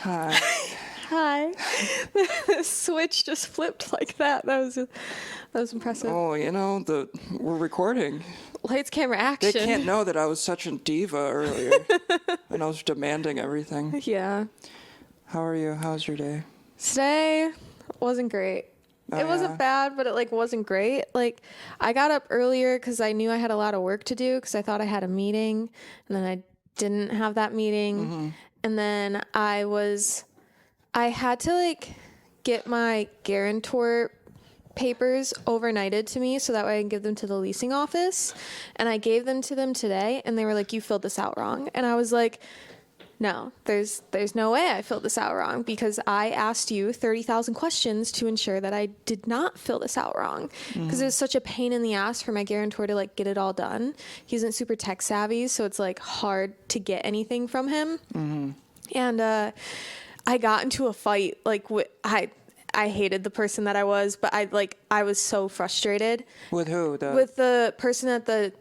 Hi. Hi. The switch just flipped like that. That was impressive. Oh, we're recording. Lights, camera, action. They can't know that I was such a diva earlier. And I was demanding everything. Yeah. How are you? How's your day? Today wasn't great. It wasn't bad, but it wasn't great. I got up earlier because I knew I had a lot of work to do because I thought I had a meeting, and then I didn't have that meeting. Mm-hmm. And then I had to get my guarantor papers overnighted to me so that way I can give them to the leasing office. And I gave them to them today, and they were like, "You filled this out wrong." And I was like, "No, there's no way I filled this out wrong because I asked you 30,000 questions to ensure that I did not fill this out wrong." Because it was such a pain in the ass for my guarantor to get it all done. He isn't super tech savvy, so it's hard to get anything from him. Mm-hmm. And I got into a fight. I hated the person that I was, but I was so frustrated. With who? With the person at the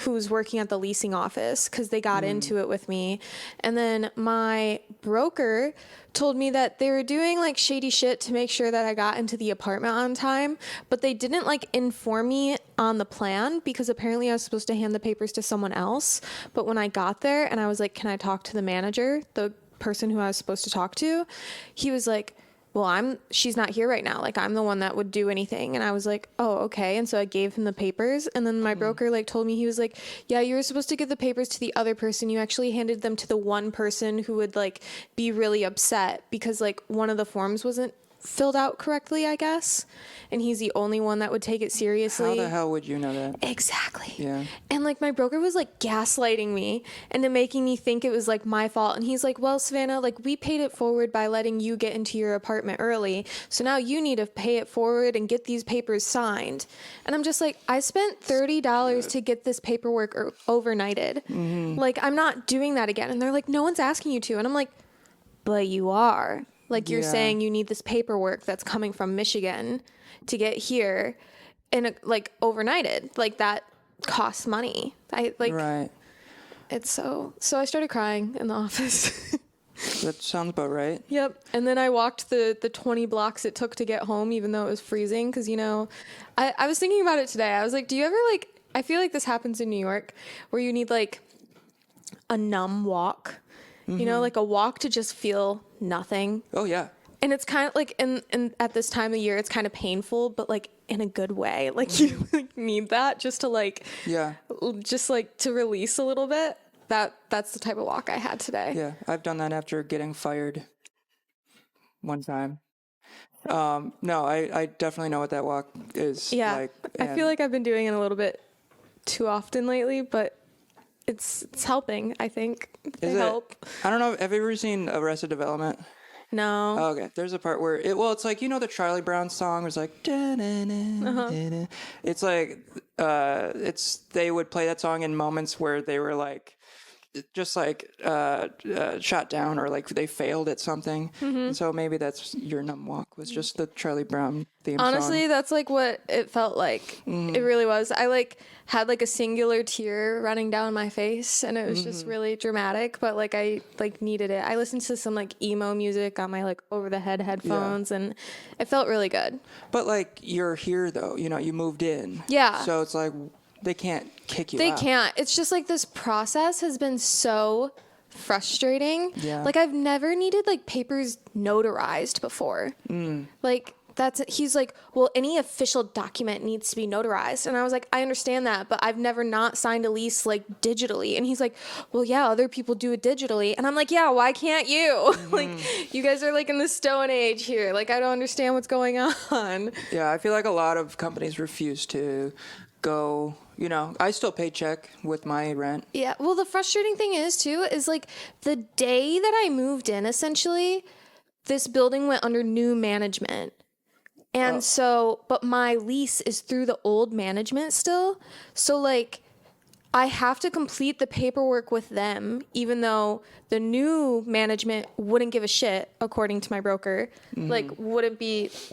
who was working at the leasing office, because they got into it with me. And then my broker told me that they were doing shady shit to make sure that I got into the apartment on time, but they didn't inform me on the plan because apparently I was supposed to hand the papers to someone else. But when I got there and I was like, "Can I talk to the manager, the person who I was supposed to talk to?" He was like, "Well, she's not here right now. I'm the one that would do anything." And I was like, "Oh, okay." And so I gave him the papers. And then my broker told me, he was like, "Yeah, you were supposed to give the papers to the other person. You actually handed them to the one person who would be really upset because one of the forms wasn't filled out correctly, I guess. And he's the only one that would take it seriously." How the hell would you know that? Exactly. Yeah. And my broker was gaslighting me and then making me think it was my fault. And he's like, "Well, Savannah, we paid it forward by letting you get into your apartment early. So now you need to pay it forward and get these papers signed." And I'm just I spent $30 to get this paperwork overnighted. Mm-hmm. I'm not doing that again. And they're like, "No one's asking you to." And I'm like, "But you are. You're saying you need this paperwork that's coming from Michigan to get here and overnighted. That costs money." Right. It's so I started crying in the office. That sounds about right. Yep. And then I walked the 20 blocks it took to get home, even though it was freezing. Cause I was thinking about it today. I was like, do you ever I feel like this happens in New York where you need a numb walk, a walk to just feel nothing. Oh yeah. And it's kind of and at this time of year, it's kind of painful, but in a good way. You need that just to just to release a little bit. That's the type of walk I had today. Yeah, I've done that after getting fired one time. No, I definitely know what that walk is. Yeah, I feel like I've been doing it a little bit too often lately, but it's helping. I think they help. I don't know. Have you ever seen Arrested Development? No. Oh, okay. There's a part where it's the Charlie Brown song was da-na-na-na-na. It's they would play that song in moments where they were just shot down or they failed at something. Mm-hmm. And so maybe that's your numb walk was just the Charlie Brown theme Honestly, song. that's what it felt like. Mm. It really was. I had a singular tear running down my face and it was just really dramatic, but I needed it. I listened to some emo music on my over the head headphones and it felt really good. But you're here though, you moved in. Yeah. So it's they can't kick you out. They can't. It's just this process has been so frustrating. Yeah. I've never needed papers notarized before. Mm. He's like, "Well, any official document needs to be notarized." And I was like, "I understand that, but I've never not signed a lease digitally." And he's like, "Well, yeah, other people do it digitally." And I'm like, "Yeah, why can't you?" You guys are in the Stone Age here. I don't understand what's going on. Yeah, I feel a lot of companies refuse to go, I still pay check with my rent. Yeah. Well, the frustrating thing is the day that I moved in, essentially, this building went under new management. And but my lease is through the old management still. So I have to complete the paperwork with them, even though the new management wouldn't give a shit, according to my broker. Like,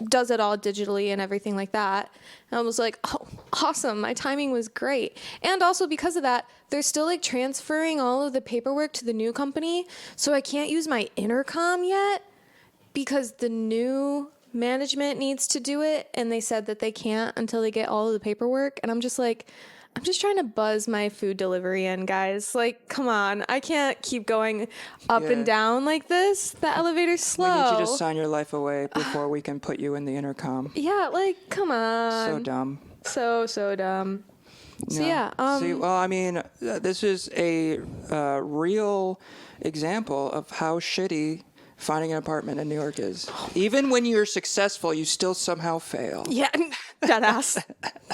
does it all digitally and everything like that. And I was like, oh, awesome. My timing was great. And also because of that, they're still like transferring all of the paperwork to the new company. So I can't use my intercom yet because the new management needs to do it. And they said that they can't until they get all of the paperwork. And I'm just like, I'm just trying to buzz my food delivery in, guys. Like, come on. I can't keep going up and down like this. The elevator's slow. We need you to sign your life away before we can put you in the intercom. Yeah, like, come on. So dumb. So dumb. So, yeah. See, well, I mean, this is a real example of how shitty finding an apartment in New York is. Even when you're successful, you still somehow fail. Yeah, dead ass.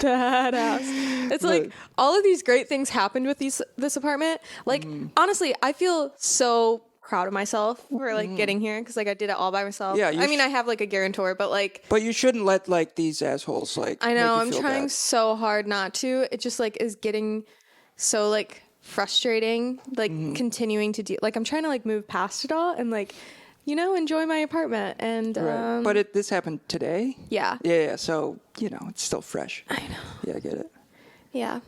It's like all of these great things happened with this apartment. Like, honestly, I feel so proud of myself for like getting here because like I did it all by myself. Yeah, I mean, I have like a guarantor, but like. But you shouldn't let like these assholes like. I know. Make you I'm feel trying bad. so hard not to. It just like is getting so like frustrating. Like continuing to do. Like I'm trying to like move past it all and like. Enjoy my apartment. And right. But this happened today? Yeah. Yeah, so, it's still fresh. I know. Yeah, I get it. Yeah.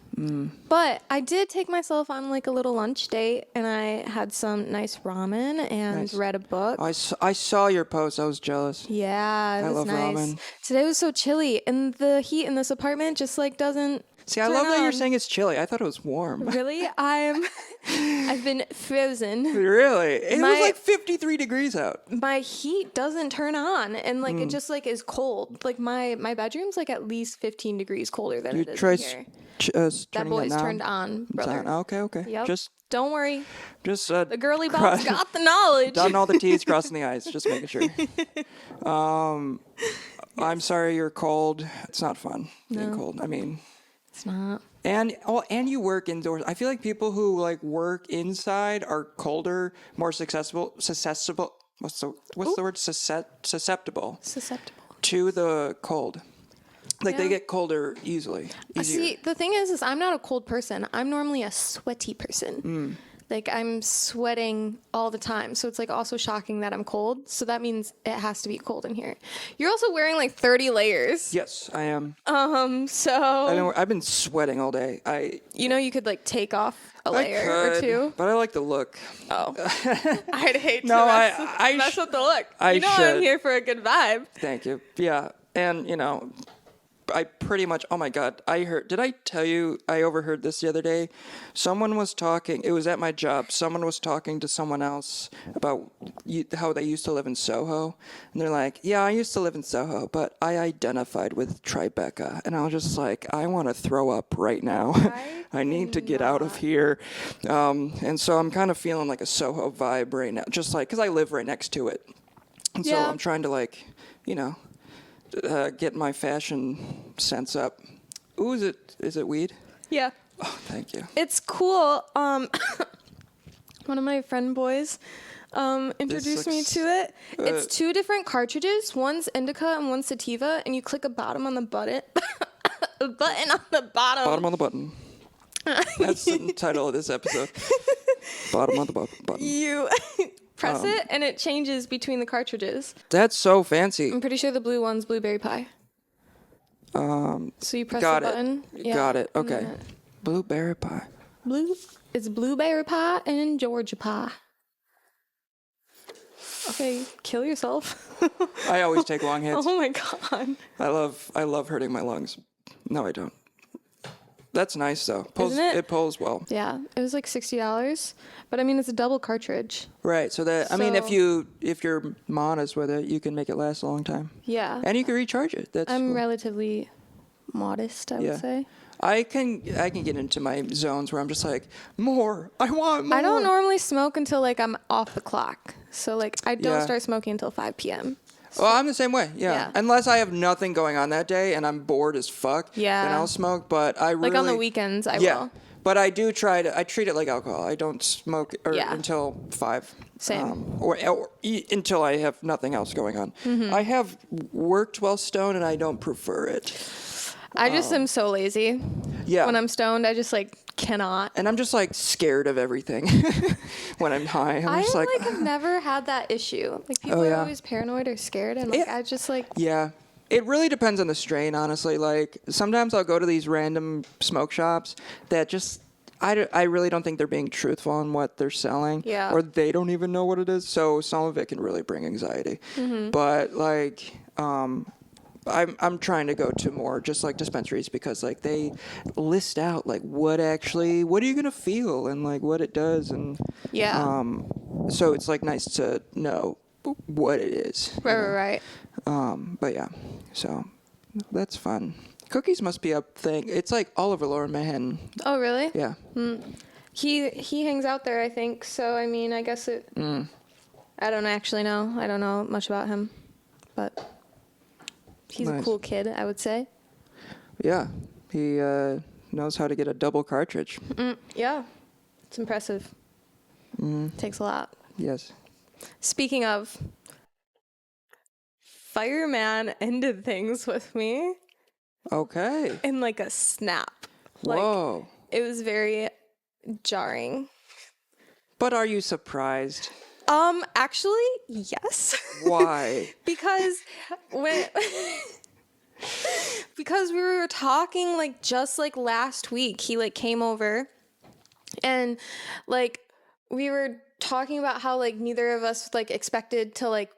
But I did take myself on like a little lunch date and I had some nice ramen and read a book. I saw your post. I was jealous. Yeah, it was love nice. ramen. Today was so chilly and the heat in this apartment just like doesn't See, I love that you're saying it's chilly. I thought it was warm. Really? I've been frozen. Really? It was like 53 degrees out. My heat doesn't turn on and like it just like is cold. Like my bedroom's like at least 15 degrees colder than it is in here. That boy's turned on, brother. Okay. Yep. Just don't worry. Just the girly boss got the knowledge. Dotting all the T's, crossing the I's. Just making sure. I'm sorry you're cold. It's not fun being cold. I mean, it's not. And you work indoors. I feel like people who like work inside are colder, more susceptible. What's the word? Susceptible to the cold. Like they get colder easier. See, the thing is I'm not a cold person. I'm normally a sweaty person. Like I'm sweating all the time. So it's like also shocking that I'm cold. So that means it has to be cold in here. You're also wearing like 30 layers. Yes, I am. So I've been sweating all day. you could like take off a layer or two. But I like the look. Oh. I'd hate to mess with the look. I'm here for a good vibe. Thank you. Yeah. And I pretty much, oh my God, did I tell you, I overheard this the other day? Someone was talking, it was at my job, someone was talking to someone else about how they used to live in Soho. And they're like, yeah, I used to live in Soho, but I identified with Tribeca. And I was just like, I want to throw up right now. I need to get out of here. And so I'm kind of feeling like a Soho vibe right now, just like, because I live right next to it. And so I'm trying to like, get my fashion sense up. Ooh, is it weed? Yeah. Oh, thank you. It's cool. One of my friend boys introduced me to it. It's two different cartridges. One's indica and one's sativa, and you click a bottom on the button. A button on the bottom. Bottom on the button. That's the title of this episode. Bottom on the button. You press it, and it changes between the cartridges. That's so fancy. I'm pretty sure the blue one's blueberry pie. So you press the button. Yeah, got it. Okay. Blueberry pie. It's blueberry pie and Georgia pie. Okay, kill yourself. I always take long hits. Oh my God. I love hurting my lungs. No, I don't. That's nice though. Isn't it? It pulls well. Yeah, it was like $60, but I mean it's a double cartridge. Right. So I mean, if you're modest with it, you can make it last a long time. Yeah. And you can recharge it. I'm cool. Relatively modest, I would say. I can get into my zones where I'm just like, more. I want more. I don't normally smoke until like I'm off the clock. So like I don't start smoking until 5 p.m. Well, I'm the same way. Yeah. Unless I have nothing going on that day and I'm bored as fuck. Yeah. Then I'll smoke. But I really, like on the weekends, I will. But I do I treat it like alcohol. I don't smoke until 5. Same. Or until I have nothing else going on. Mm-hmm. I have worked while stoned and I don't prefer it. I just am so lazy. Yeah. When I'm stoned, I just like cannot. And I'm just like scared of everything when I'm high. I'm just like have never had that issue. Like people are always paranoid or scared, and like I just like. Yeah. It really depends on the strain, honestly. Like sometimes I'll go to these random smoke shops that just I really don't think they're being truthful in what they're selling. Yeah. Or they don't even know what it is. So some of it can really bring anxiety. But like I'm trying to go to more just like dispensaries because like they list out like what are you gonna feel and like what it does and so it's like nice to know what it is. Right. But yeah, so that's fun. Cookies must be a thing. It's like all over Lower Manhattan. Oh really? Yeah. He hangs out there, I think. So I mean, I guess it. I don't actually know. I don't know much about him, but. He's a cool kid, I would say. Yeah. He knows how to get a double cartridge. Yeah. It's impressive. Takes a lot. Yes. Speaking of, Fireman ended things with me. Okay. In like a snap. Whoa. Like, it was very jarring. But are you surprised? Actually, yes. Why? Because we were talking like just like last week, he like came over and like we were talking about how like neither of us like expected to like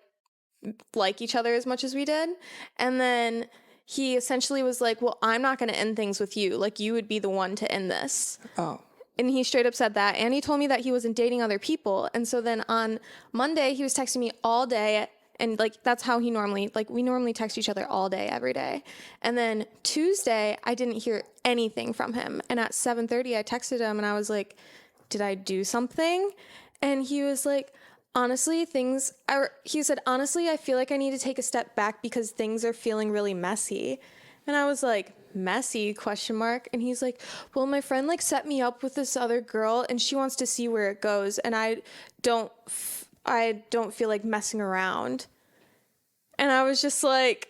each other as much as we did. And then he essentially was like, well, I'm not going to end things with you. Like you would be the one to end this. Oh. And he straight up said that. And he told me that he wasn't dating other people. And so then on Monday, he was texting me all day. And, like, that's how he normally, like, we normally text each other all day, every day. And then Tuesday, I didn't hear anything from him. And at 7:30, I texted him and I was like, did I do something? And he was like, honestly, he said, honestly, I feel like I need to take a step back because things are feeling really messy. And I was like, messy ? And he's like, well, my friend like set me up with this other girl and she wants to see where it goes and I don't feel like messing around. And I was just like,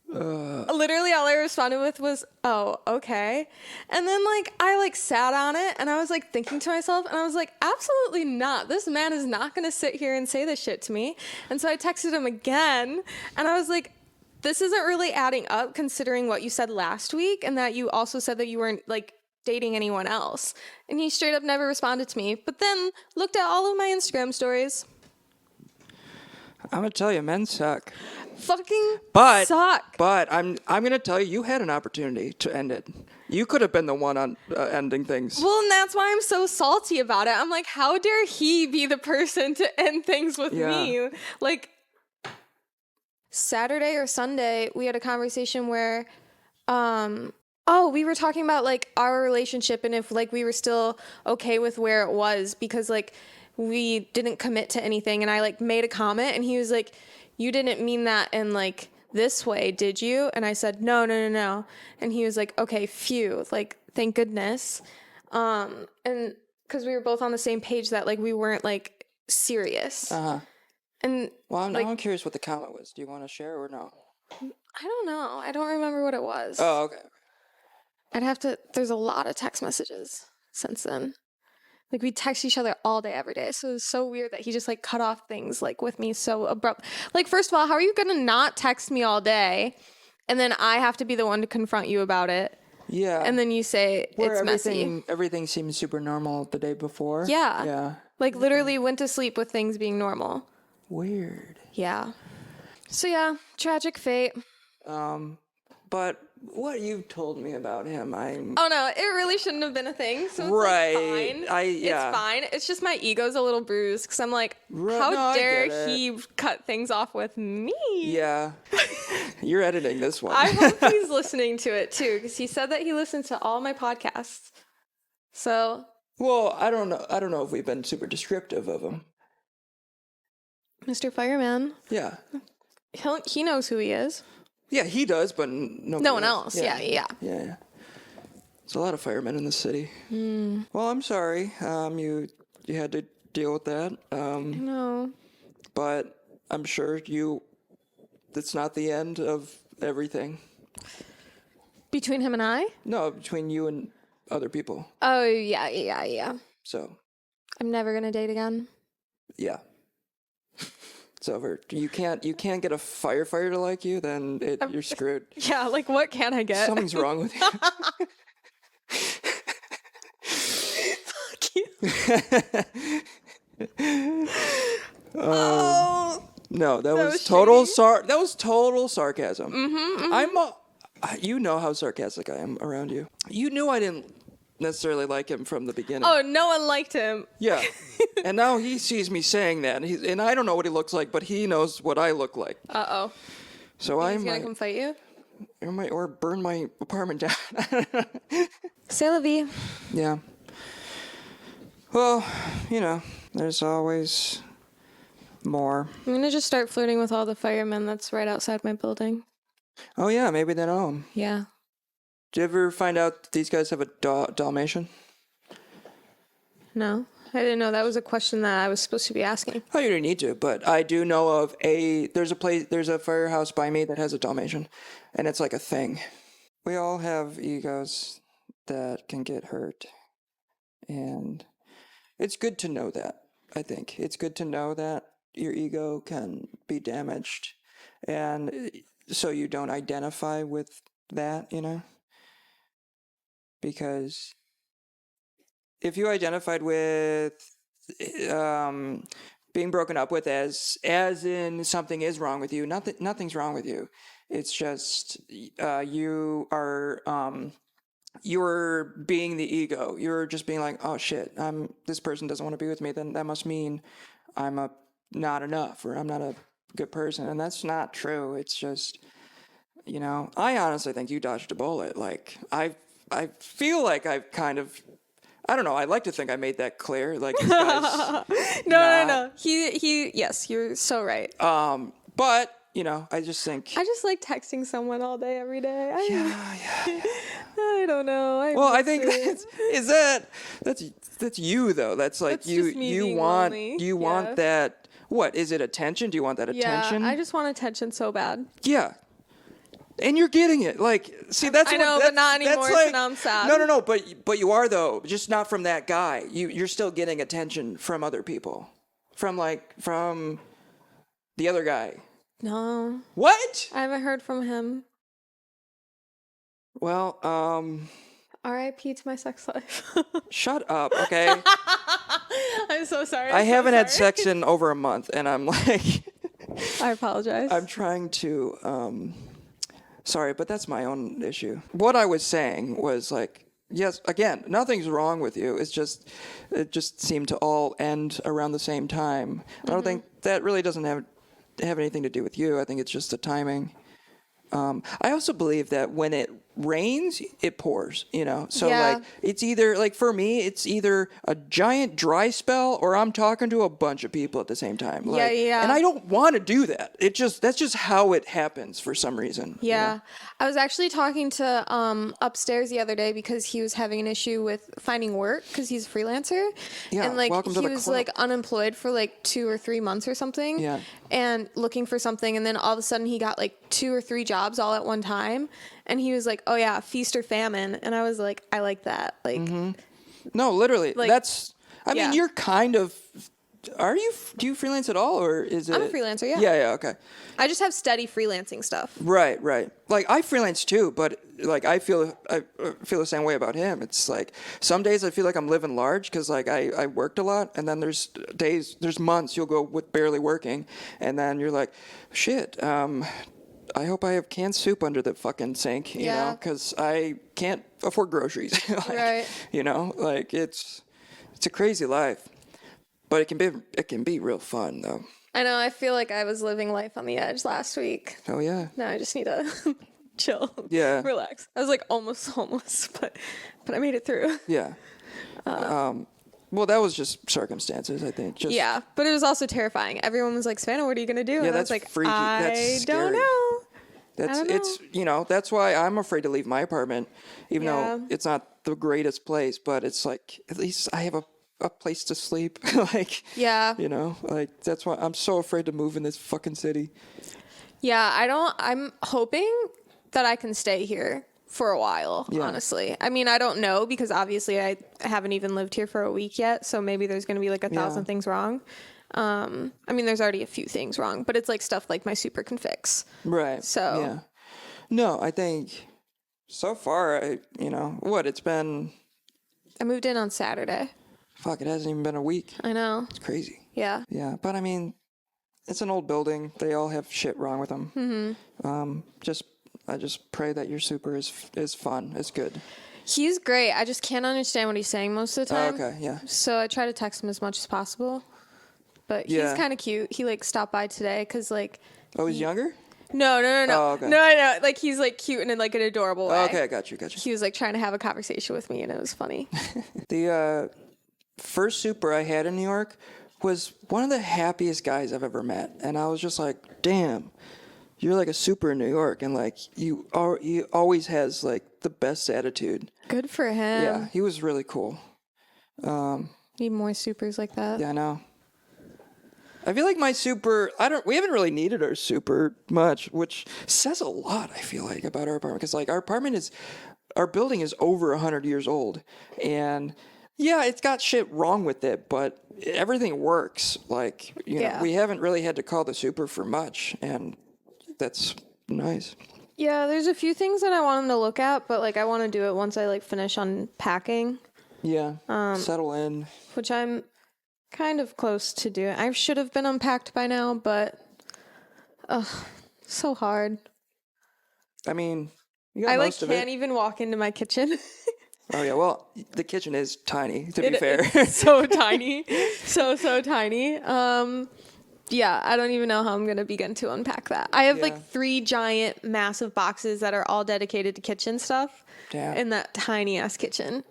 literally all I responded with was, oh, okay. And then like I like sat on it and I was like thinking to myself and I was like, absolutely not. This man is not going to sit here and say this shit to me. And so I texted him again and I was like, this isn't really adding up considering what you said last week and that you also said that you weren't like dating anyone else. And he straight up never responded to me, but then looked at all of my Instagram stories. I'm going to tell you, men suck. Fucking suck. But I'm going to tell you, you had an opportunity to end it. You could have been the one on ending things. Well, and that's why I'm so salty about it. I'm like, how dare he be the person to end things with me? Like, Saturday or Sunday, we had a conversation where, we were talking about like our relationship and if like we were still okay with where it was because like we didn't commit to anything. And I like made a comment and he was like, you didn't mean that in like this way, did you? And I said, no. And he was like, okay, phew, like, thank goodness. And because we were both on the same page that like we weren't like serious. Uh-huh. And well, I'm curious what the comment was. Do you want to share or no? I don't know. I don't remember what it was. Oh, okay. There's a lot of text messages since then. Like we text each other all day, every day. So it was so weird that he just like cut off things like with me so abrupt. Like, first of all, how are you going to not text me all day? And then I have to be the one to confront you about it. Yeah. And then you say it's messy. Everything seemed super normal the day before. Yeah. Yeah. Like literally went to sleep with things being normal. Weird. Yeah. So yeah, tragic fate. But what you've told me about him, Oh no, it really shouldn't have been a thing. So it's right. Like, fine. It's fine. It's just my ego's a little bruised because I'm like, how dare he cut things off with me? Yeah. You're editing this one. I hope he's listening to it too because he said that he listened to all my podcasts. So. Well, I don't know if we've been super descriptive of him. Mr. Fireman. Yeah. He knows who he is. Yeah, he does, but no one else. Yeah. There's a lot of firemen in the city. Well, I'm sorry. You had to deal with that. I know. But I'm sure it's not the end of everything. Between him and I? No, between you and other people. Oh, yeah. So. I'm never going to date again. Yeah. It's over. You can't get a firefighter to like you, then you're screwed. Yeah, like what can I get? Something's wrong with you. Fuck you. Oh. No, that was total sarcasm. You know how sarcastic I am around you. You knew I didn't necessarily like him from the beginning. Oh, no one liked him. Yeah. And now he sees me saying that, and I don't know what he looks like, but he knows what I look like. Uh-oh. So He's gonna come fight you? Or burn my apartment down. C'est la vie. Yeah. Well, there's always more. I'm gonna just start flirting with all the firemen that's right outside my building. Oh, yeah, maybe they know him. Yeah. Did you ever find out that these guys have a Dalmatian? No, I didn't know that was a question that I was supposed to be asking. Oh, you didn't need to, but I do know of there's a firehouse by me that has a Dalmatian, and it's like a thing. We all have egos that can get hurt, and it's good to know that, I think. It's good to know that your ego can be damaged, and so you don't identify with that, because if you identified with being broken up with as in something is wrong with you, nothing's wrong with you. It's just you're being the ego. You're just being like, oh shit, this person doesn't want to be with me. Then that must mean I'm not enough, or I'm not a good person, and that's not true. It's just, I honestly think you dodged a bullet. Like I feel like I've kind of, I don't know. I like to think I made that clear. Like, this guy's No. He. Yes, you're so right. But I just think. I just like texting someone all day, every day. Yeah. I don't know. I think that's you though. That's like that's just me you being want lonely. you want that. What is it? Attention? Do you want that attention? Yeah, I just want attention so bad. Yeah. And you're getting it. Like, see, that's I know, but not anymore. Like, so now I'm sad. No. But you are though. Just not from that guy. You're still getting attention from other people. From the other guy. No. What? I haven't heard from him. Well, R.I.P. to my sex life. Shut up, okay? I'm so sorry. I haven't had sex in over a month, and I'm like. I apologize. I'm trying to. Sorry, but that's my own issue. What I was saying was like, yes, again, nothing's wrong with you. It just seemed to all end around the same time. Mm-hmm. I don't think that really doesn't have anything to do with you. I think it's just the timing. I also believe that when it rains, it pours, So like, it's either like for me, it's either a giant dry spell or I'm talking to a bunch of people at the same time. Like, yeah. And I don't want to do that. That's just how it happens for some reason. Yeah. I was actually talking to upstairs the other day because he was having an issue with finding work because he's a freelancer. Yeah. And like welcome to he the was club. like unemployed for like 2 or 3 months or something. Yeah. And looking for something, and then all of a sudden he got like 2 or 3 jobs all at one time. And he was like, oh yeah, feast or famine. And I was like, I like that. Like, no, literally. Like, I mean, you're kind of, do you freelance at all, or is it? I'm a freelancer, yeah. Yeah, okay. I just have steady freelancing stuff. Right. Like I freelance too, but like I feel the same way about him. It's like some days I feel like I'm living large because like I worked a lot, and then there's months you'll go with barely working, and then you're like, shit. I hope I have canned soup under the fucking sink, you know, because I can't afford groceries. Like, right. Like it's a crazy life, but it can be real fun though. I know. I feel like I was living life on the edge last week. Oh yeah. Now I just need to chill. Yeah. Relax. I was like almost homeless, but I made it through. Yeah. Well, that was just circumstances, I think. Yeah, but it was also terrifying. Everyone was like, Savannah, what are you going to do? Yeah, and that's I was like, freaky. I don't know. That's why I'm afraid to leave my apartment, even though it's not the greatest place, but it's like, at least I have a place to sleep. Like, like that's why I'm so afraid to move in this fucking city. Yeah, I'm hoping that I can stay here for a while, honestly. I mean, I don't know because obviously I haven't even lived here for a week yet. So maybe there's going to be like 1,000 things wrong. I mean, there's already a few things wrong, but it's like stuff like my super can fix. Right. So. Yeah. No, I think so far, it's been. I moved in on Saturday. Fuck, it hasn't even been a week. I know. It's crazy. Yeah. Yeah. But I mean, it's an old building. They all have shit wrong with them. Mm-hmm. I just pray that your super is fun. It's good. He's great. I just can't understand what he's saying most of the time. Okay, yeah. So I try to text him as much as possible. But he's kind of cute. He like stopped by today because like. Oh, he's younger? No. Oh, okay. No. Like he's like cute and in like an adorable way. Oh, okay, I got you. He was like trying to have a conversation with me and it was funny. The first super I had in New York was one of the happiest guys I've ever met. And I was just like, damn, you're like a super in New York. And like, he always has like the best attitude. Good for him. Yeah, he was really cool. Need more supers like that. Yeah, I know. I feel like my super, we haven't really needed our super much, which says a lot, I feel like, about our apartment. Because like our building is over 100 years old. And yeah, it's got shit wrong with it, but everything works. Like, we haven't really had to call the super for much. And that's nice. Yeah, there's a few things that I want him to look at, but like I want to do it once I like finish unpacking. Yeah, settle in. Which I'm kind of close to doing. I should have been unpacked by now, but so hard. I mean, you got most of it. I can't even walk into my kitchen. Oh yeah, well, the kitchen is tiny, to be fair. It's so tiny. So tiny. Yeah, I don't even know how I'm going to begin to unpack that. I have like 3 giant, massive boxes that are all dedicated to kitchen stuff in that tiny ass kitchen.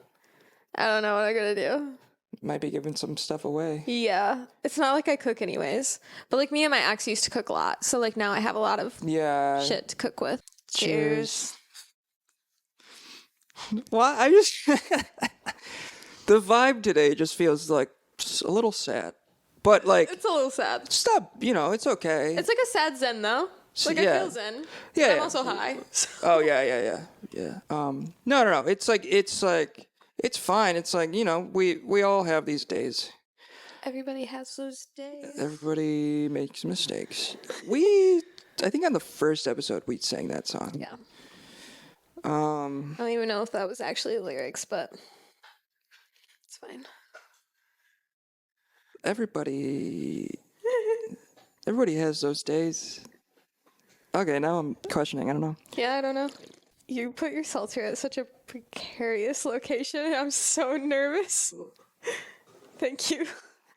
I don't know what I'm going to do. Might be giving some stuff away. Yeah. It's not like I cook anyways. But like me and my ex used to cook a lot. So like now I have a lot of shit to cook with. Cheers. Well, the vibe today just feels like a little sad. But like. It's a little sad. Stop, it's okay. It's like a sad zen though. Like I feel zen. Yeah. I'm also high. So. Oh yeah. No. It's fine. It's like, we all have these days. Everybody has those days. Everybody makes mistakes. I think on the first episode we sang that song. Yeah. I don't even know if that was actually lyrics, but it's fine. Everybody has those days. Okay, now I'm questioning. I don't know. Yeah, I don't know. You put your seltzer at such a precarious location. I'm so nervous. Thank you.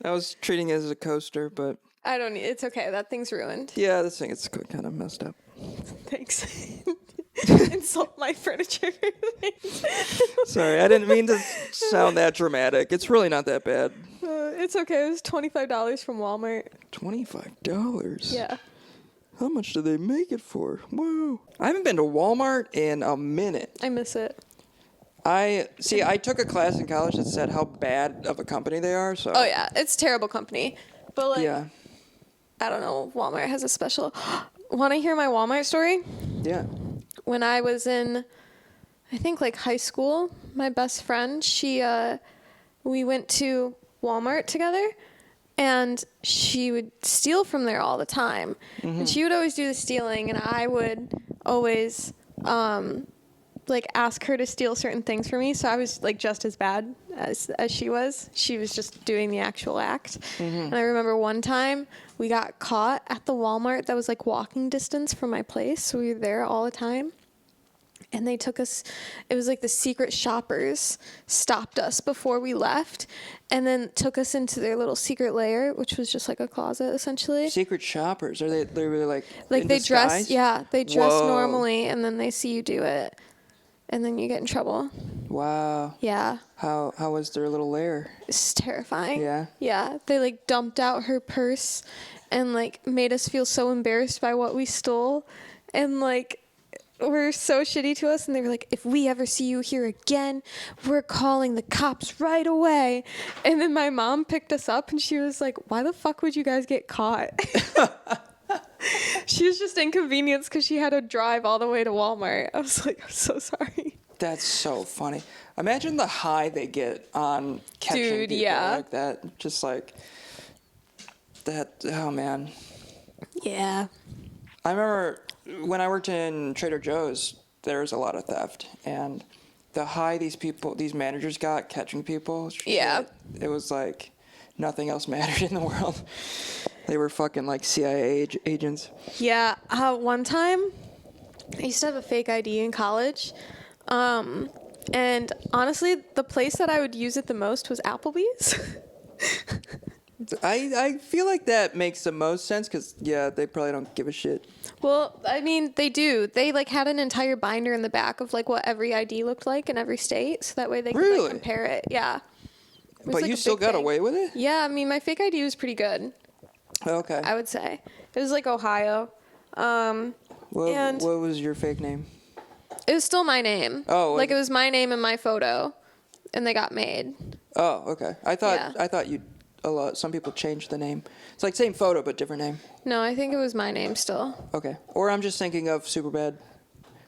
I was treating it as a coaster, but... It's okay. That thing's ruined. Yeah, this thing is kind of messed up. Thanks. Insult my furniture. Sorry, I didn't mean to sound that dramatic. It's really not that bad. It's okay. It was $25 from Walmart. $25? Yeah. How much do they make it for? Whoa. I haven't been to Walmart in a minute. I miss it. I took a class in college that said how bad of a company they are. So. Oh, yeah. It's a terrible company. But, like, yeah. I don't know. Walmart has a special... Want to hear my Walmart story? Yeah. When I was in, I think, like, high school, my best friend, we went to Walmart together. And she would steal from there all the time. Mm-hmm. And she would always do the stealing. And I would always, ask her to steal certain things for me. So I was, like, just as bad as she was. She was just doing the actual act. Mm-hmm. And I remember one time we got caught at the Walmart that was, like, walking distance from my place. So we were there all the time. And they took us, it was like the secret shoppers stopped us before we left and then took us into their little secret lair, which was just like a closet essentially. Secret shoppers? Are they really like they disguise? They dress normally and then they see you do it and then you get in trouble. Wow. Yeah. How was their little lair? It's terrifying. Yeah. Yeah. They like dumped out her purse and like made us feel so embarrassed by what we stole and like were so shitty to us, and they were like, if we ever see you here again, we're calling the cops right away. And then my mom picked us up, and she was like, why the fuck would you guys get caught? She was just just inconvenienced because she had to drive all the way to Walmart. I was like, I'm so sorry. That's so funny. Imagine the high they get on catching people like that. Just like that. Oh, man. Yeah. I remember when I worked in Trader Joe's, there was a lot of theft. And the high these managers got catching people. Yeah. It was like nothing else mattered in the world. They were fucking like CIA agents. Yeah. One time, I used to have a fake ID in college. And honestly, the place that I would use it the most was Applebee's. I feel like that makes the most sense because, they probably don't give a shit. Well, I mean, they do. They like had an entire binder in the back of like what every ID looked like in every state, so that way they could like compare it. Yeah. It was, but like, you still got away with it? Yeah, I mean, my fake ID was pretty good. Okay. I would say it was like Ohio. And what was your fake name? It was still my name. Oh, like it was my name and my photo, and they got made. Oh, okay. I thought you. Some people changed the name. It's like same photo but different name. No, I think it was my name still. Okay. Or I'm just thinking of Superbad.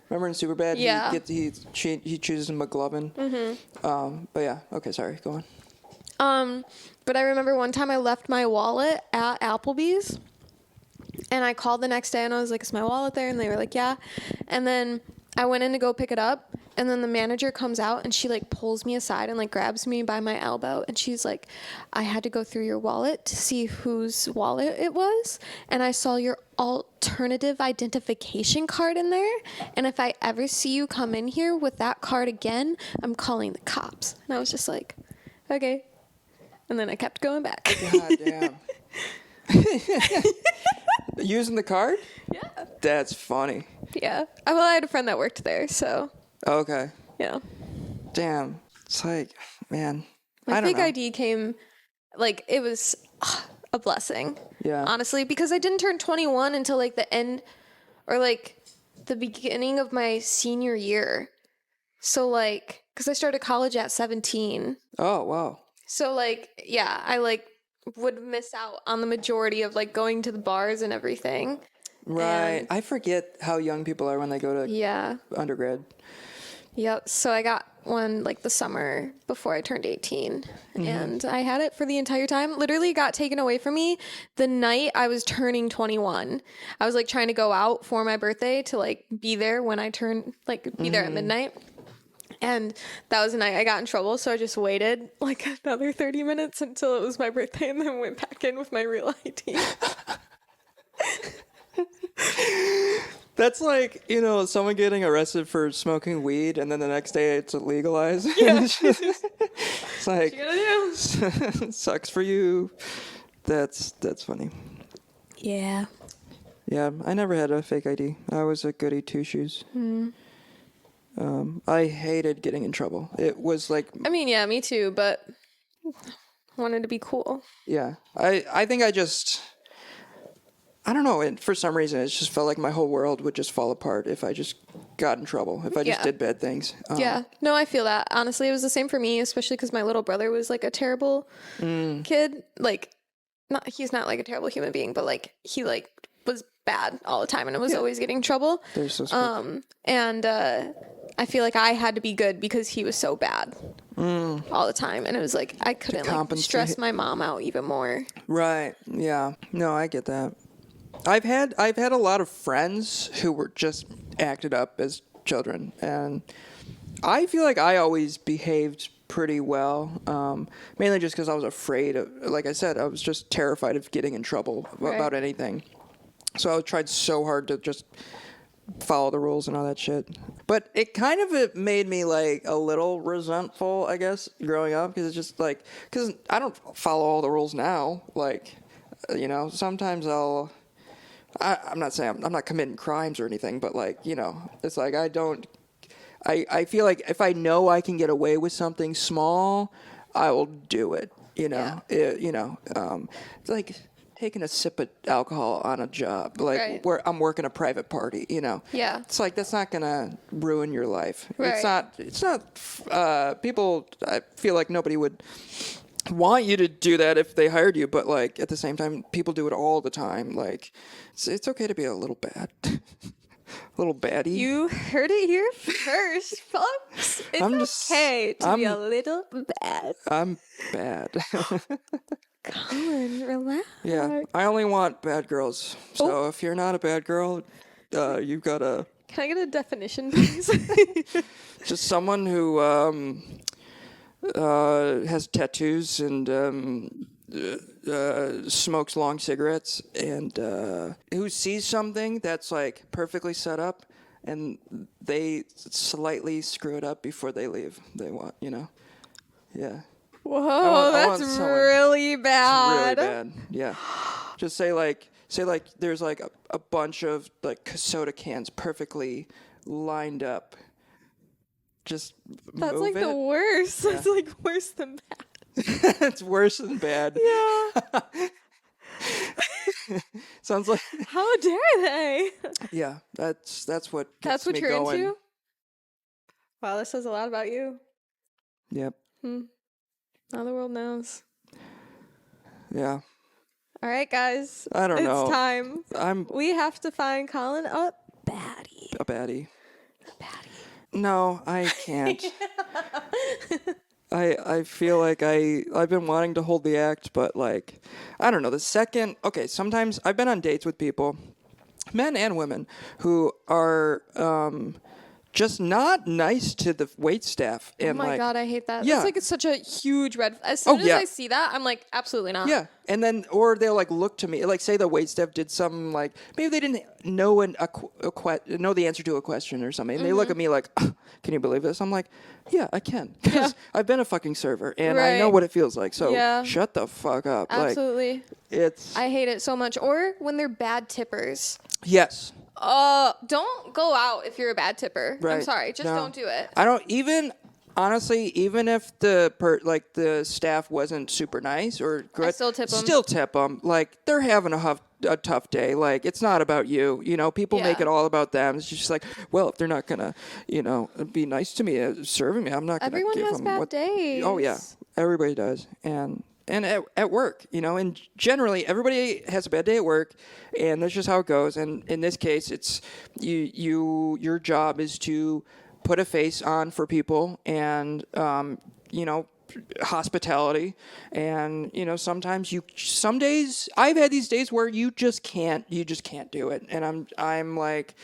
Remember in Superbad? Yeah. He chooses McLovin. Mm-hmm. But yeah. Okay. Sorry. Go on. But I remember one time I left my wallet at Applebee's, and I called the next day and I was like, "Is my wallet there?" And they were like, "Yeah." And then I went in to go pick it up, and then the manager comes out and she like pulls me aside and like grabs me by my elbow, and she's like, "I had to go through your wallet to see whose wallet it was, and I saw your alternative identification card in there, and if I ever see you come in here with that card again, I'm calling the cops." And I was just like, "Okay." And then I kept going back. God damn. Using the card? Yeah. That's funny. Yeah. Well, I had a friend that worked there, so. Okay. Yeah. Damn. It's like, man. My I don't fake know. ID came, like, it was a blessing. Yeah. Honestly, because I didn't turn 21 until, like, the end, or, like, the beginning of my senior year. So, like, because I started college at 17. Oh, wow. So, like, yeah, I, like, would miss out on the majority of, like, going to the bars and everything. Right. And I forget how young people are when they go to undergrad. Yep. So I got one, like, the summer before I turned 18. And I had it for the entire time. Literally got taken away from me the night I was turning 21. I was, like, trying to go out for my birthday to, like, be there when I turned, like, be there at midnight. And that was the night I got in trouble, so I just waited like another 30 minutes until it was my birthday and then went back in with my real ID. That's like, someone getting arrested for smoking weed and then the next day it's legalized. Yeah. It's like, What you gotta do? Sucks for you. That's funny. Yeah. Yeah, I never had a fake ID. I was a goody two-shoes. I hated getting in trouble. It was like... I mean, yeah, me too, but wanted to be cool. Yeah. I think I don't know. And for some reason, it just felt like my whole world would just fall apart if I just got in trouble, if I just did bad things. Yeah. No, I feel that. Honestly, it was the same for me, especially because my little brother was like a terrible kid. Like, he's not like a terrible human being, but like he like was bad all the time and was always getting in trouble. They're so sweet. And I feel like I had to be good because he was so bad all the time. And it was like I couldn't like stress my mom out even more. Right. Yeah. No, I get that. I've had a lot of friends who were just acted up as children, and I feel like I always behaved pretty well, mainly just because I was afraid of, like I said, I was just terrified of getting in trouble about anything. So I tried so hard to just follow the rules and all that shit. But it kind of made me like a little resentful, I guess, growing up, because it's just like, because I don't follow all the rules now. Like, sometimes I'm not saying I'm not committing crimes or anything, but like, it's like I feel like if I know I can get away with something small, I will do it. It's like taking a sip of alcohol on a job, like where I'm working a private party. Yeah. It's like that's not gonna ruin your life. Right. It's not. People. I feel like nobody would want you to do that if they hired you, but like at the same time, people do it all the time. Like it's okay to be a little bad, a little baddie. You heard it here first, folks. It's okay to be a little bad. I'm bad. Colin, relax. Yeah, I only want bad girls. So if you're not a bad girl, you've got to. Can I get a definition, please? Just someone who has tattoos and smokes long cigarettes and who sees something that's like perfectly set up and they slightly screw it up before they leave. They want, yeah. Whoa, that's really bad. Really bad. Yeah. Just say like there's like a bunch of like soda cans perfectly lined up. Just that's move like it. The worst. Yeah. That's like worse than bad. It's worse than bad. Yeah. Sounds like. How dare they? Yeah, that's what. That's what me you're going. into. Wow, this says a lot about you. Yep. Now the world knows. Yeah. All right, guys. I don't know. It's time. We have to find Colin a baddie. A baddie. No, I can't. I feel like I've been wanting to hold the act, but like, I don't know. Sometimes I've been on dates with people, men and women, who are just not nice to the wait staff. And oh my God, I hate that. Yeah. That's like it's such a huge red. As soon as I see that, I'm like, absolutely not. Yeah. And then, or they'll like look to me, like say the wait staff did something like, maybe they didn't know know the answer to a question or something. And they look at me like, can you believe this? I'm like, yeah, I can. Because I've been a fucking server and I know what it feels like. So shut the fuck up. Absolutely. Like, I hate it so much. Or when they're bad tippers. Yes. Don't go out if you're a bad tipper. Right. I'm sorry. Just don't do it. I don't even, honestly, even if the staff wasn't super nice or good, I still tip them. Still tip them. Like, they're having a tough day. Like, it's not about you. People make it all about them. It's just like, well, if they're not going to, be nice to me, serving me, I'm not going to give them. Everyone has bad days. Oh, yeah. Everybody does. And at work, and generally everybody has a bad day at work, and that's just how it goes. And in this case, it's your job is to put a face on for people, and hospitality, and some days I've had these days where you just can't do it, and I'm like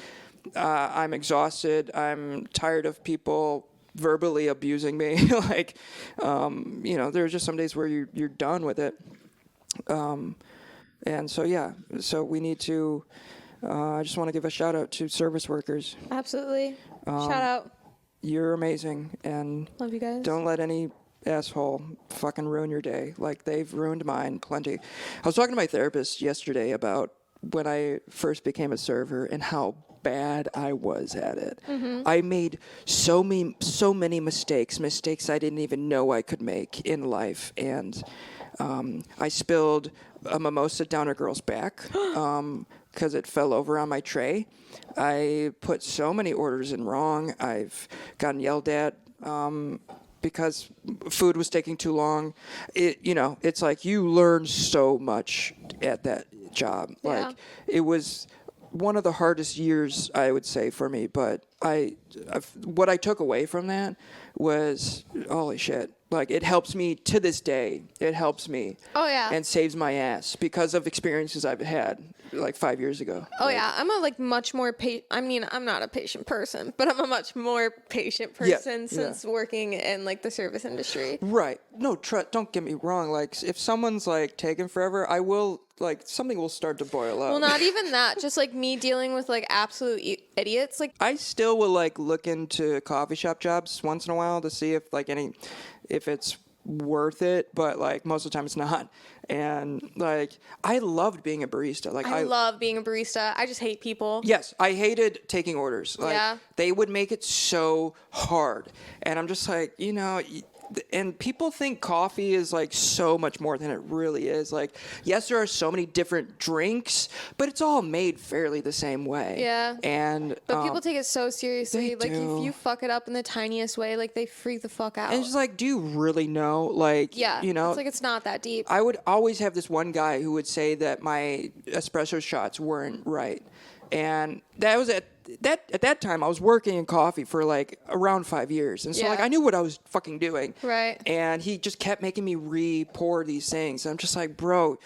I'm exhausted. I'm tired of people verbally abusing me. Like, there's just some days where you're done with it. And so we need to, I just want to give a shout out to service workers. Absolutely. Shout out. You're amazing. And love you guys. Don't let any asshole fucking ruin your day. Like, they've ruined mine plenty. I was talking to my therapist yesterday about when I first became a server and how bad I was at it. I made so many mistakes I didn't even know I could make in life, and I spilled a mimosa down a girl's back because it fell over on my tray. I put so many orders in wrong. I've gotten yelled at because food was taking too long. It's like you learn so much at that job. Yeah. Like, it was one of the hardest years, I would say, for me. But what I took away from that was, holy shit. Like, it helps me to this day. It helps me. Oh, yeah. And saves my ass because of experiences I've had like 5 years ago. Oh, yeah. I'm a much more I'm not a patient person, but I'm a much more patient person since working in the service industry. Right. No, don't get me wrong. Like, if someone's taking forever, I will something will start to boil up. Well, not even that. Just me dealing with absolute idiots. I still will look into coffee shop jobs once in a while to see if it's worth it, but most of the time it's not. And I loved being a barista. I love being a barista. I just hate people. Yes, I hated taking orders. They would make it so hard, and I'm just and people think coffee is like so much more than it really is. Like, yes, there are so many different drinks, but it's all made fairly the same way. Yeah. And But people take it so seriously. they Like, do. if you fuck it up in the tiniest way, like, they freak the fuck out. and it's just like, do you really know? Like, Yeah. you know, It's like, it's not that deep. I would always have this one guy who would say that my espresso shots weren't right. And that was at that time I was working in coffee for like around 5 years. And so Yeah. like I knew what I was fucking doing. Right. And he just kept making me re-pour these things. And I'm just like, bro,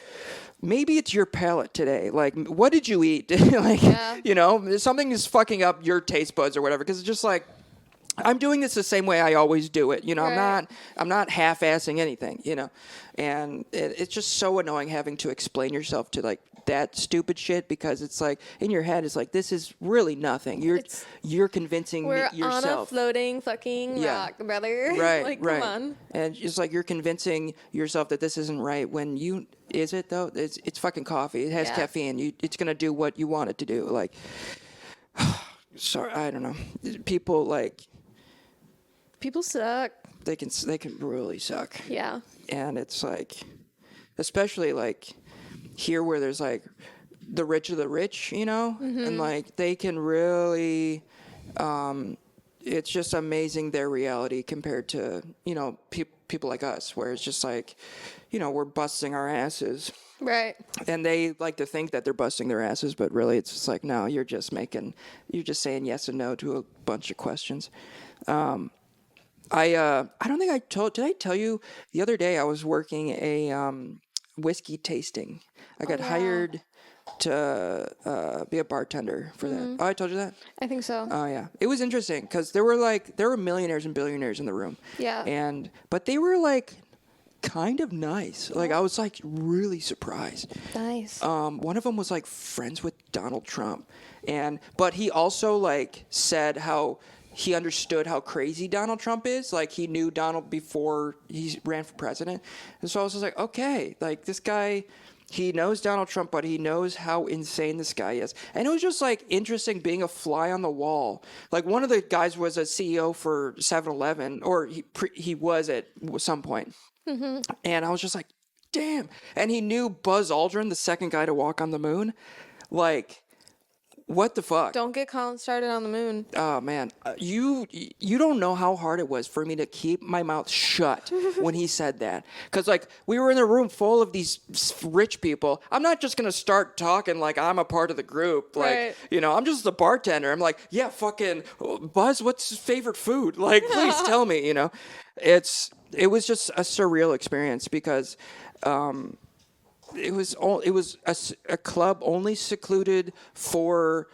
maybe it's your palate today. Like, what did you eat? Like, Yeah. you know, something is fucking up your taste buds or whatever. Because it's just like, I'm doing this the same way I always do it. You know, Right. I'm not half-assing anything, you know. And it's just so annoying having to explain yourself to like that stupid shit, because it's like in your head it's like, this is really nothing. You're convincing We're yourself. on a floating fucking rock, brother. Right, like, right. come on. And it's like you're convincing yourself that this isn't right when is it though? It's fucking coffee. It has Yeah. caffeine. It's gonna do what you want it to do. Like, sorry, I don't know. People suck. they can really suck. Yeah. And it's like, especially like here where there's like the rich of the rich, you know, and like they can really, it's just amazing their reality compared to, you know, people like us, where it's just like, you know, we're busting our asses. Right. And they like to think that they're busting their asses, but really it's just like, no, you're just saying yes and no to a bunch of questions. I don't think did I tell you the other day I was working a whiskey tasting. I got hired to be a bartender for that. Oh, I told you that? I think so. Oh yeah. It was interesting because there were millionaires and billionaires in the room. Yeah. But they were like kind of nice. Like I was like really surprised. Nice. One of them was like friends with Donald Trump, but he also like said how he understood how crazy Donald Trump is. Like he knew Donald before he ran for president, and so I was just like, okay, like this guy, he knows Donald Trump, but he knows how insane this guy is. And it was just like interesting being a fly on the wall. Like one of the guys was a CEO for 7-Eleven, or he was at some point. Mm-hmm. And I was just like, damn. And he knew Buzz Aldrin, the second guy to walk on the moon. Like, what the fuck? Don't get Colin started on the moon. Oh man, you don't know how hard it was for me to keep my mouth shut when he said that. Because like we were in a room full of these rich people. I'm not just gonna start talking like I'm a part of the group. Like Right. you know, I'm just the bartender. I'm like, yeah, fucking Buzz, what's his favorite food? Like, please tell me. You know, it was just a surreal experience because. It was a club only secluded for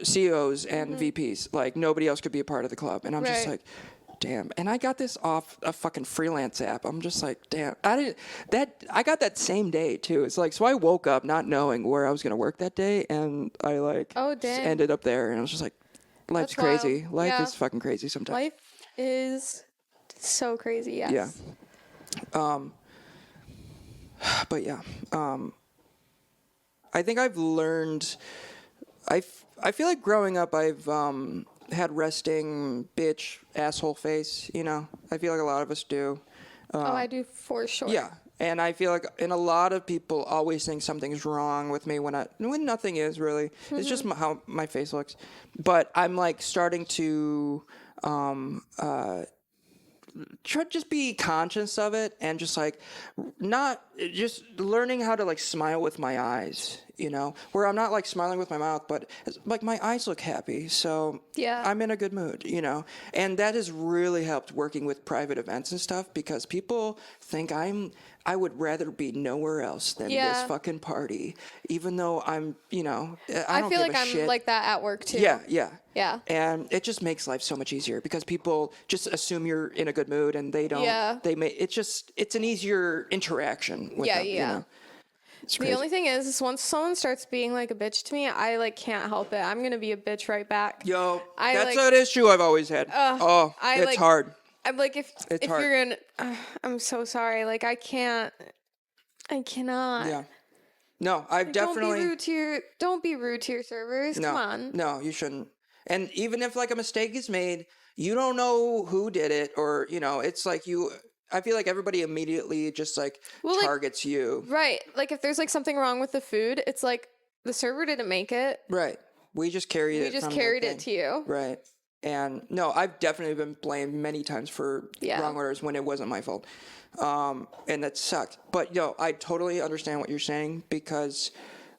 CEOs and VPs. Like nobody else could be a part of the club, and I'm just Right. like, damn. And I got this off a fucking freelance app. I'm just like, damn. I got that same day too. It's like, so I woke up not knowing where I was gonna work that day, and I like Oh, dang. ended up there, and I was just like, life's That's wild. crazy. Life Yeah. is fucking crazy sometimes. Life is so crazy. Yes. Yeah. But yeah, I think I've learned. I feel like growing up, I've had resting bitch asshole face. You know, I feel like a lot of us do. I do for sure. Yeah, and I feel like, and a lot of people always think something's wrong with me when nothing is really. It's just how my face looks. But I'm like starting to. Just be conscious of it, and just like not just learning how to like smile with my eyes, you know, where I'm not like smiling with my mouth, but like my eyes look happy, so Yeah. I'm in a good mood, you know. And that has really helped working with private events and stuff, because people think I would rather be nowhere else than this Yeah. fucking party, even though I'm, you know, I don't feel give like a I'm shit. like that at work too. Yeah, yeah. Yeah. And it just makes life so much easier because people just assume you're in a good mood, and they don't. Yeah. It's an easier interaction with Yeah, them. yeah. You know? It's crazy. The only thing is once someone starts being like a bitch to me, I like can't help it. I'm gonna be a bitch right back. Yo, I, that's like- an issue I've always had. It's like- hard. I'm like if hard. you're gonna, I'm so sorry. Like I cannot. Yeah. No, I've definitely. Don't be rude to your servers. No, Come on. no, you shouldn't. And even if like a mistake is made, you don't know who did it, or it's like I feel like everybody immediately just like targets you. Right. Like if there's like something wrong with the food, it's like the server didn't make it. Right. We just carried it. We just carried it to you. Right. And no, I've definitely been blamed many times for wrong orders when it wasn't my fault. And that sucked. But I totally understand what you're saying, because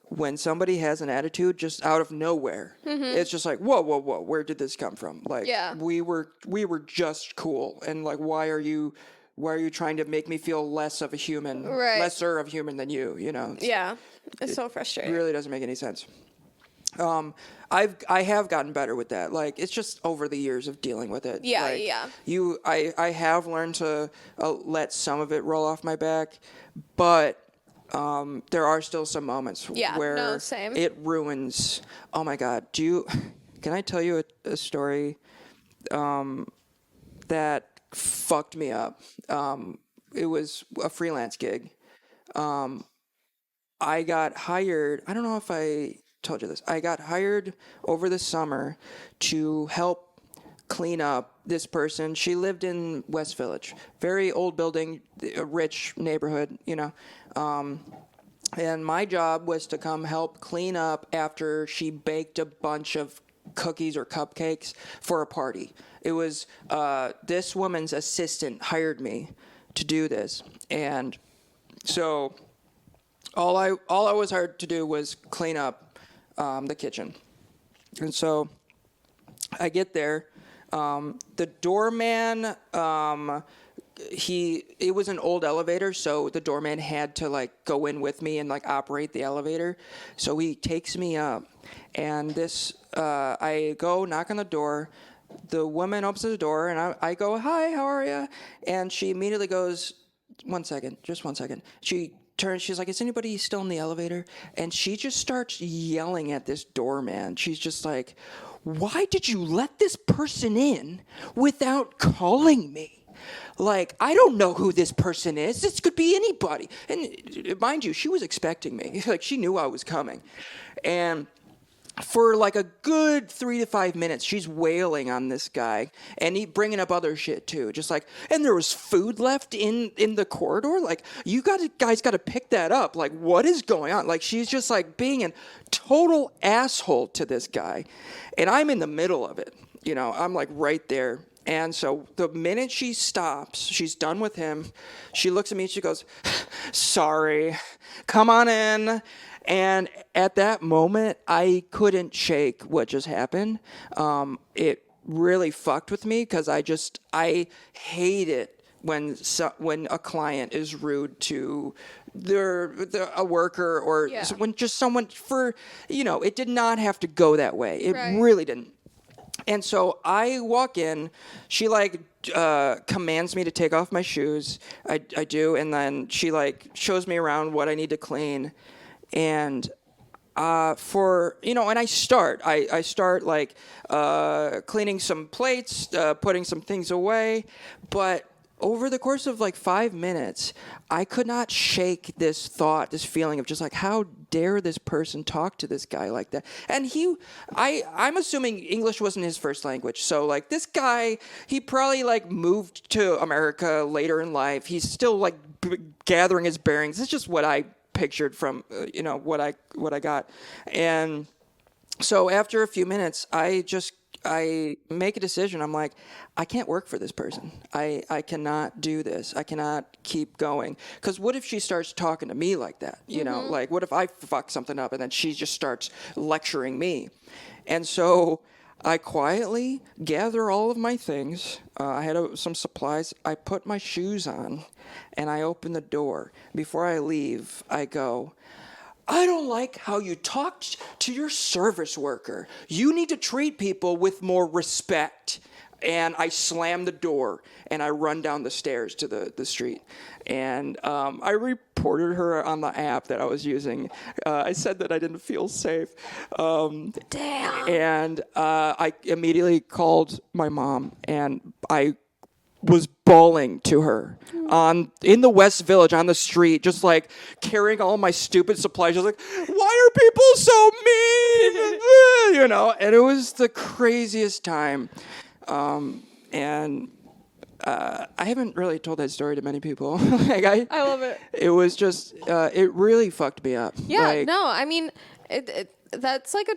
when somebody has an attitude just out of nowhere, it's just like, whoa, where did this come from? Like, we were just cool, and like, why are you trying to make me feel less of a human, lesser of human than you? It's so frustrating. It really doesn't make any sense. I have gotten better with that. Like, it's just over the years of dealing with it. I have learned to let some of it roll off my back, but there are still some moments where it ruins. Oh my God. Can I tell you a story that fucked me up? It was a freelance gig. I got hired. I don't know if I told you this. I got hired over the summer to help clean up this person. She lived in West Village, very old building, a rich neighborhood, and my job was to come help clean up after she baked a bunch of cookies or cupcakes for a party. It was this woman's assistant hired me to do this, and so all I was hired to do was clean up the kitchen. And so I get there. The doorman, it was an old elevator, so the doorman had to like go in with me and like operate the elevator. So he takes me up, and I go knock on the door. The woman opens the door, and I go, "Hi, how are you?" And she immediately goes, just 1 second. She turns, she's like, "Is anybody still in the elevator?" And she just starts yelling at this doorman. She's just like, "Why did you let this person in without calling me? Like, I don't know who this person is. This could be anybody." And mind you, she was expecting me. Like, she knew I was coming. And for like a good 3 to 5 minutes, she's wailing on this guy, and he bringing up other shit too. Just like, and there was food left in the corridor. Like, guys got to pick that up. Like, what is going on? Like, she's just like being a total asshole to this guy, and I'm in the middle of it. I'm like right there. And so the minute she stops, she's done with him. She looks at me. She goes, "Sorry, come on in." And at that moment, I couldn't shake what just happened. It really fucked with me, because I hate it when a client is rude to a worker, or when just someone it did not have to go that way. It really didn't. And so I walk in, she like commands me to take off my shoes. I do, and then she like shows me around what I need to clean. And and I start like cleaning some plates, putting some things away. But over the course of like 5 minutes, I could not shake this feeling of just like, how dare this person talk to this guy like that? And I'm assuming English wasn't his first language. So like this guy, he probably like moved to America later in life. He's still like gathering his bearings. It's just what I pictured from what I got. And so after a few minutes, I make a decision. I'm like, I can't work for this person. I cannot do this. I cannot keep going. Because what if she starts talking to me like that? Like, what if I fuck something up and then she just starts lecturing me? And so I quietly gather all of my things. I had some supplies. I put my shoes on, and I open the door. Before I leave, I go, "I don't like how you talked to your service worker. You need to treat people with more respect." And I slam the door, and I run down the stairs to the street. And I reported her on the app that I was using. I said that I didn't feel safe. Damn. And I immediately called my mom, and I was bawling to her in the West Village on the street, just like carrying all my stupid supplies. Just like, why are people so mean? you know, and it was the craziest time. And I haven't really told that story to many people. Like I love it. It was just, it really fucked me up. Yeah, Like, no, I mean, that's like a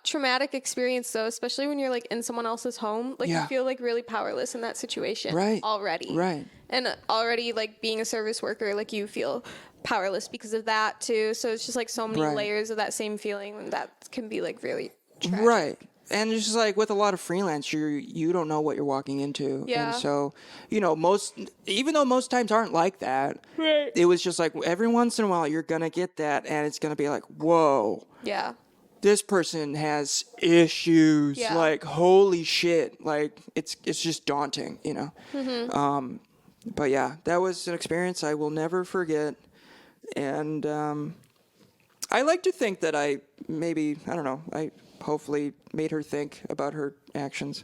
traumatic experience, though, especially when you're like in someone else's home. Like you feel like really powerless in that situation already. Right. And already like being a service worker, like you feel powerless because of that too. So it's just like so many layers of that same feeling, and that can be like really tragic. Right. And it's just like with a lot of freelance, you don't know what you're walking into. Yeah. And so, you know, even though most times aren't like that, right. It was just like every once in a while you're going to get that and it's going to be like, whoa. Yeah. This person has issues. Yeah. Like, holy shit. Like, it's just daunting, you know? Mm-hmm. But yeah, that was an experience I will never forget. And I like to think that I hopefully made her think about her actions.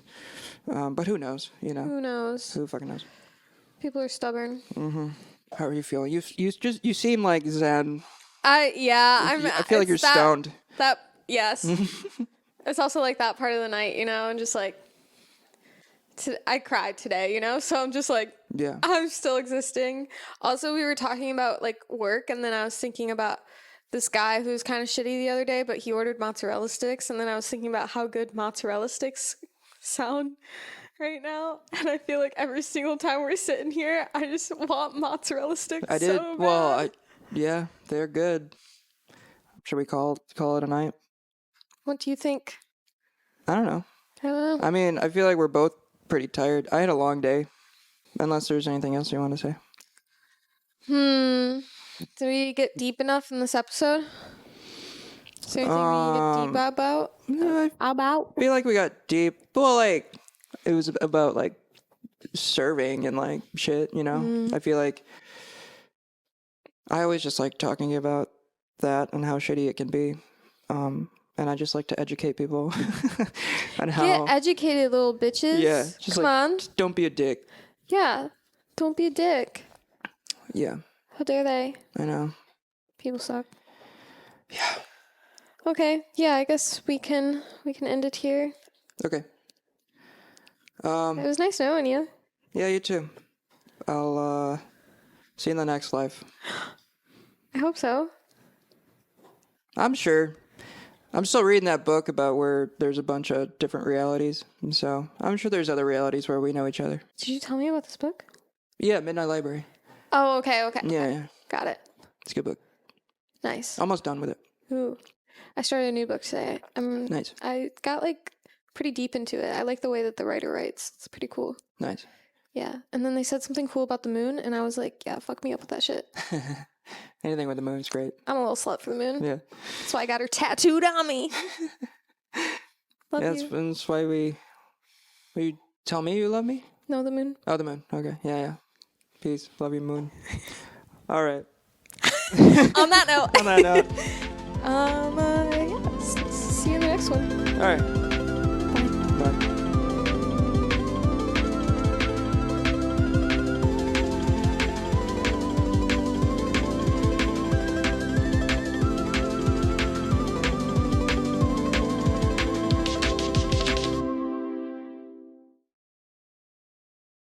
But who knows, you know? Who knows? Who fucking knows? People are stubborn. Mm-hmm. How are you feeling? You seem like zen. I feel like you're stoned. Yes. It's also like that part of the night, you know, and just like, I cried today, you know, so I'm just like, yeah, I'm still existing. Also, we were talking about like work, and then I was thinking about this guy who was kind of shitty the other day, but he ordered mozzarella sticks, and then I was thinking about how good mozzarella sticks sound right now, and I feel like every single time we're sitting here, I just want mozzarella sticks. I did. So well, bad. They're good. Should we call it a night? What do you think? I don't know. I don't know. I mean, I feel like we're both pretty tired. I had a long day. Unless there's anything else you want to say. Did we get deep enough in this episode? Is there anything we need to get deep about? No, I feel like we got deep. Well, like, it was about, like, serving and, like, shit, you know? I feel like I always just like talking about that and how shitty it can be. And I just like to educate people on how... Get educated, little bitches. Yeah. Come on. Just don't be a dick. Yeah. Don't be a dick. Yeah. How dare they? I know. People suck. Yeah. Okay. Yeah, I guess we can end it here. Okay. It was nice knowing you. Yeah, you too. I'll see you in the next life. I hope so. I'm sure. I'm still reading that book about where there's a bunch of different realities. And so I'm sure there's other realities where we know each other. Did you tell me about this book? Yeah, Midnight Library. Oh, okay. Yeah. Got it. It's a good book. Nice. Almost done with it. Ooh. I started a new book today. Nice. I got like pretty deep into it. I like the way that the writer writes. It's pretty cool. Nice. Yeah. And then they said something cool about the moon, and I was like, yeah, fuck me up with that shit. Anything with the moon is great. I'm a little slut for the moon. Yeah. That's why I got her tattooed on me. Love you. That's why we tell me you love me? No, the moon. Oh, the moon. Okay. Yeah. Peace. Love you, moon. All right. On that note. On that note. Yeah. See you in the next one. All right. Bye. Bye.